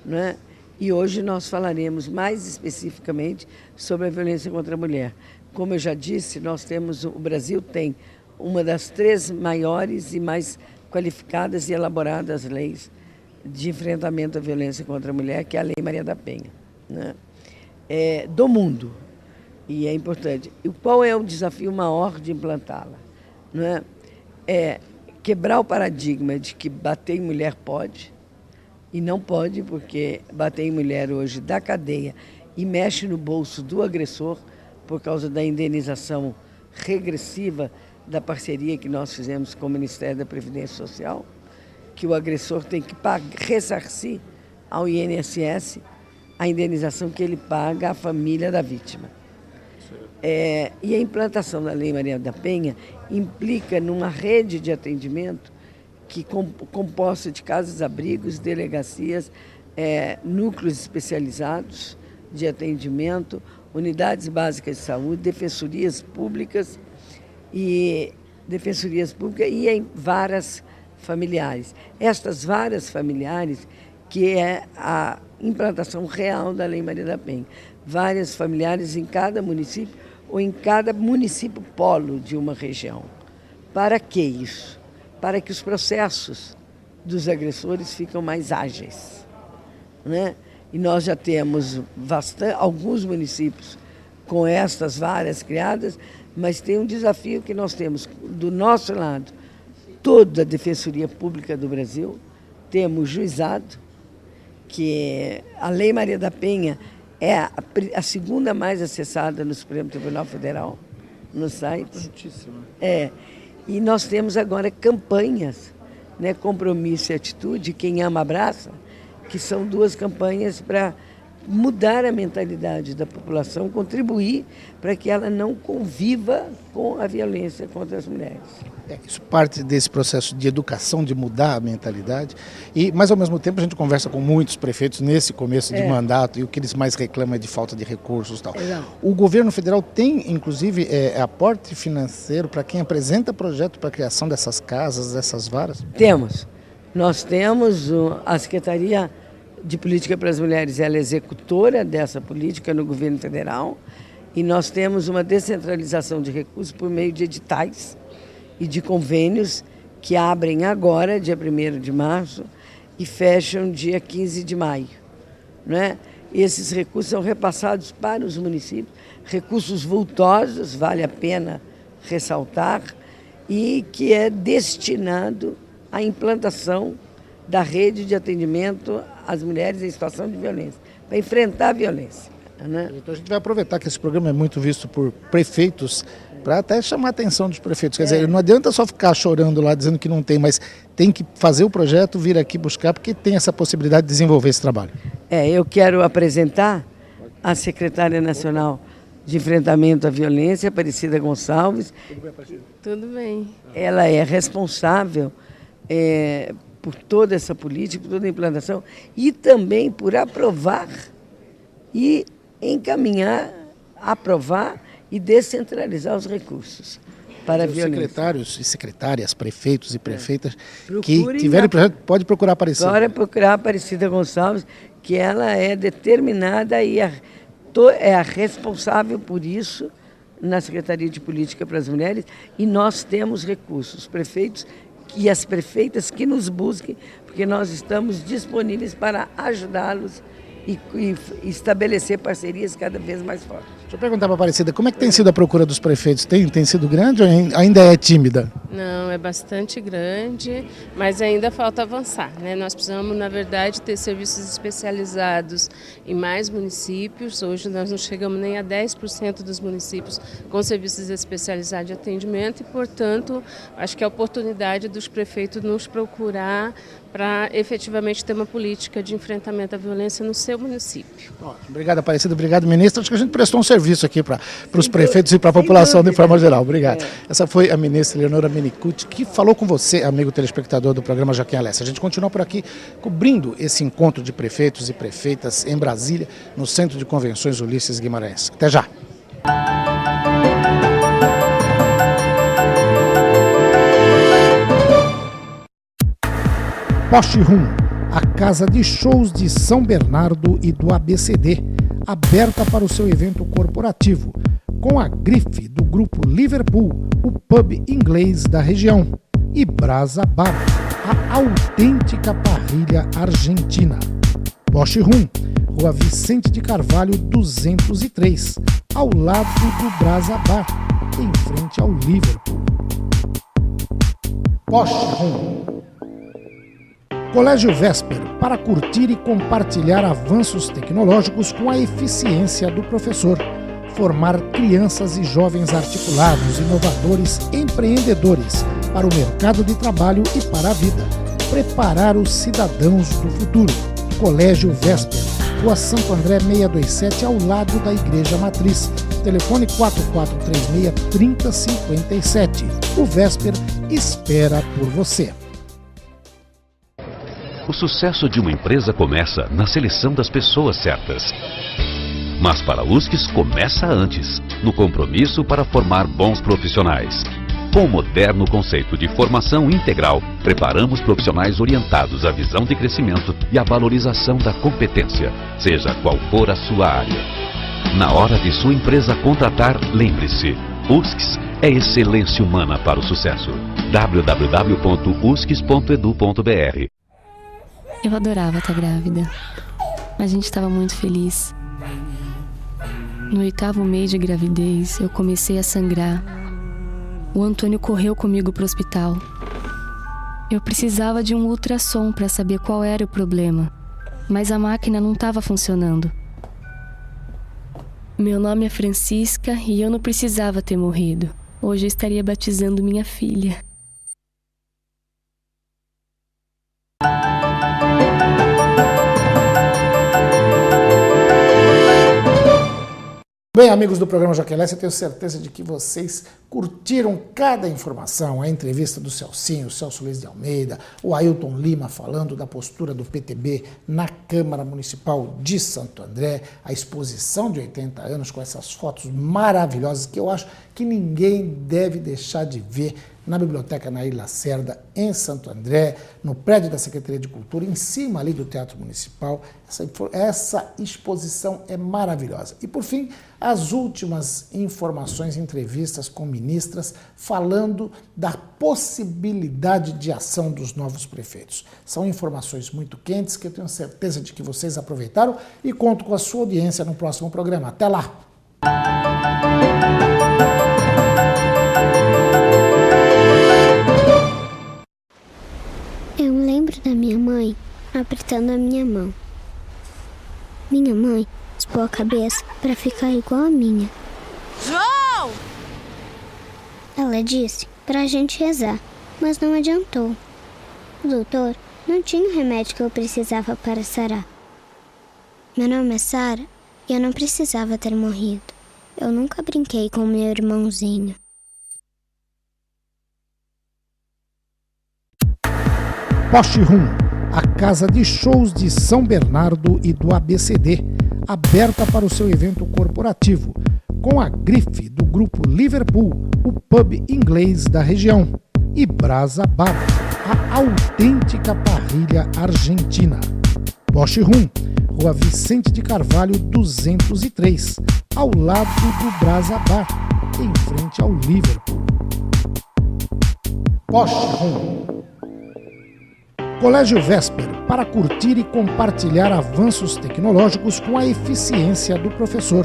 né? E hoje nós falaremos mais especificamente sobre a violência contra a mulher. Como eu já disse, o Brasil tem uma das 3 maiores e mais qualificadas e elaboradas leis de enfrentamento à violência contra a mulher, que é a Lei Maria da Penha, né? Do mundo. E é importante. E qual é o desafio maior de implantá-la? Né? É quebrar o paradigma de que bater em mulher pode, e não pode, porque bater em mulher hoje dá cadeia e mexe no bolso do agressor por causa da indenização regressiva da parceria que nós fizemos com o Ministério da Previdência Social, que o agressor tem que ressarcir ao INSS a indenização que ele paga à família da vítima. E a implantação da Lei Maria da Penha implica numa rede de atendimento composta de casas-abrigos, delegacias, núcleos especializados de atendimento, unidades básicas de saúde, defensorias públicas e em varas familiares. Estas varas familiares, que é a implantação real da Lei Maria da Penha. Várias familiares em cada município ou em cada município polo de uma região. Para que isso? Para que os processos dos agressores fiquem mais ágeis, né? E nós já temos alguns municípios com estas varas criadas, mas tem um desafio que nós temos do nosso lado, toda a Defensoria Pública do Brasil, temos juizado, que a Lei Maria da Penha é a segunda mais acessada no Supremo Tribunal Federal, no site. E nós temos agora campanhas, né? Compromisso e Atitude, Quem Ama Abraça, que são 2 campanhas para mudar a mentalidade da população, contribuir para que ela não conviva com a violência contra as mulheres. Isso parte desse processo de educação, de mudar a mentalidade, mas ao mesmo tempo a gente conversa com muitos prefeitos nesse começo de mandato e o que eles mais reclamam é de falta de recursos e tal. O governo federal tem, inclusive, aporte financeiro para quem apresenta projeto para a criação dessas casas, dessas varas? Temos. Nós temos a Secretaria de Política para as Mulheres, ela é executora dessa política no governo federal, e nós temos uma descentralização de recursos por meio de editais e de convênios que abrem agora, dia 1º de março, e fecham dia 15 de maio. Né? Esses recursos são repassados para os municípios, recursos vultosos, vale a pena ressaltar, e que é destinado à implantação da rede de atendimento às mulheres em situação de violência, para enfrentar a violência. Né? Então a gente vai aproveitar que esse programa é muito visto por prefeitos, para até chamar a atenção dos prefeitos. Quer dizer, não adianta só ficar chorando lá, dizendo que não tem, mas tem que fazer o projeto, vir aqui buscar, porque tem essa possibilidade de desenvolver esse trabalho. Eu quero apresentar a secretária nacional de enfrentamento à violência, Aparecida Gonçalves. Tudo bem, Aparecida? Tudo bem. Ela é responsável por toda essa política, por toda a implantação, e também por aprovar e encaminhar, aprovar e descentralizar os recursos para a violência. Secretários e secretárias, prefeitos e prefeitas que tiverem projeto, pode procurar Aparecida. Pode procurar Aparecida Gonçalves, que ela é determinada e é a responsável por isso na Secretaria de Política para as Mulheres, e nós temos recursos, os prefeitos e as prefeitas que nos busquem, porque nós estamos disponíveis para ajudá-los e estabelecer parcerias cada vez mais fortes. Deixa eu perguntar para a Aparecida, como é que tem sido a procura dos prefeitos? Tem sido grande ou ainda é tímida? Não, é bastante grande, mas ainda falta avançar, né? Nós precisamos, na verdade, ter serviços especializados em mais municípios. Hoje nós não chegamos nem a 10% dos municípios com serviços especializados de atendimento e, portanto, acho que é a oportunidade dos prefeitos nos procurar para efetivamente ter uma política de enfrentamento à violência no seu município. Obrigado, Aparecida. Obrigado, ministra. Acho que a gente prestou um serviço aqui para os prefeitos e para a população de forma geral. Obrigado. Essa foi a ministra Leonora Menicucci, que falou com você, amigo telespectador do programa Joaquim Alessi. A gente continua por aqui cobrindo esse encontro de prefeitos e prefeitas em Brasília, no Centro de Convenções Ulisses Guimarães. Até já. Poste Room, a casa de shows de São Bernardo e do ABCD, aberta para o seu evento corporativo, com a grife do grupo Liverpool, o pub inglês da região, e Brasa Bar, a autêntica parrilha argentina. Poste Room, Rua Vicente de Carvalho 203, ao lado do Brasa Bar, em frente ao Liverpool. Poste Room. Colégio Vesper, para curtir e compartilhar avanços tecnológicos com a eficiência do professor. Formar crianças e jovens articulados, inovadores, empreendedores para o mercado de trabalho e para a vida. Preparar os cidadãos do futuro. Colégio Vesper, Rua Santo André 627, ao lado da Igreja Matriz. Telefone 4436-3057. O Vesper espera por você. O sucesso de uma empresa começa na seleção das pessoas certas. Mas para a USCS começa antes, no compromisso para formar bons profissionais. Com o moderno conceito de formação integral, preparamos profissionais orientados à visão de crescimento e à valorização da competência, seja qual for a sua área. Na hora de sua empresa contratar, lembre-se, USCS é excelência humana para o sucesso. www.uscs.edu.br. Eu adorava estar grávida. A gente estava muito feliz. No 8º mês de gravidez, eu comecei a sangrar. O Antônio correu comigo para o hospital. Eu precisava de um ultrassom para saber qual era o problema, mas a máquina não estava funcionando. Meu nome é Francisca e eu não precisava ter morrido. Hoje eu estaria batizando minha filha. Bem, amigos do programa Joaquim Alessi, eu tenho certeza de que vocês curtiram cada informação, a entrevista do Celcinho, o Celso Luiz de Almeida, o Ailton Lima falando da postura do PTB na Câmara Municipal de Santo André, a exposição de 80 anos com essas fotos maravilhosas que eu acho que ninguém deve deixar de ver na Biblioteca Nair Lacerda, em Santo André, no prédio da Secretaria de Cultura, em cima ali do Teatro Municipal. Essa exposição é maravilhosa. E, por fim, as últimas informações, entrevistas com ministras, falando da possibilidade de ação dos novos prefeitos. São informações muito quentes que eu tenho certeza de que vocês aproveitaram e conto com a sua audiência no próximo programa. Até lá! Eu lembro da minha mãe apertando a minha mão. Minha mãe raspou a cabeça para ficar igual a minha. João! Ela disse pra gente rezar, mas não adiantou. O doutor não tinha o remédio que eu precisava para sarar. Meu nome é Sara e eu não precisava ter morrido. Eu nunca brinquei com meu irmãozinho. Poste Rum, a casa de shows de São Bernardo e do ABCD, aberta para o seu evento corporativo, com a grife do grupo Liverpool, o pub inglês da região, e Brasa Bar, a autêntica parrilha argentina. Poste Rum, Rua Vicente de Carvalho 203, ao lado do Brasa Bar, em frente ao Liverpool. Poste Rum. Colégio Vesper, para curtir e compartilhar avanços tecnológicos com a eficiência do professor.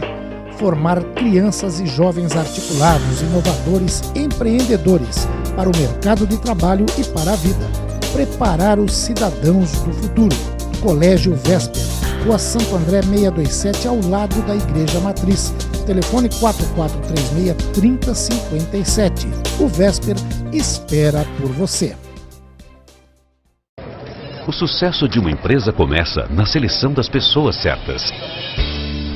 Formar crianças e jovens articulados, inovadores, empreendedores para o mercado de trabalho e para a vida. Preparar os cidadãos do futuro. Colégio Vesper, Rua Santo André 627, ao lado da Igreja Matriz. Telefone 4436-3057. O Vesper espera por você. O sucesso de uma empresa começa na seleção das pessoas certas.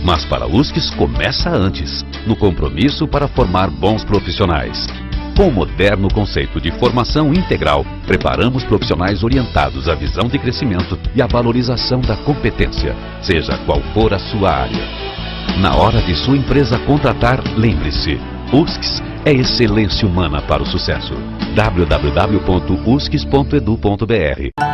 Mas para a USCS começa antes, no compromisso para formar bons profissionais. Com o moderno conceito de formação integral, preparamos profissionais orientados à visão de crescimento e à valorização da competência, seja qual for a sua área. Na hora de sua empresa contratar, lembre-se, USCS é excelência humana para o sucesso. www.uscs.edu.br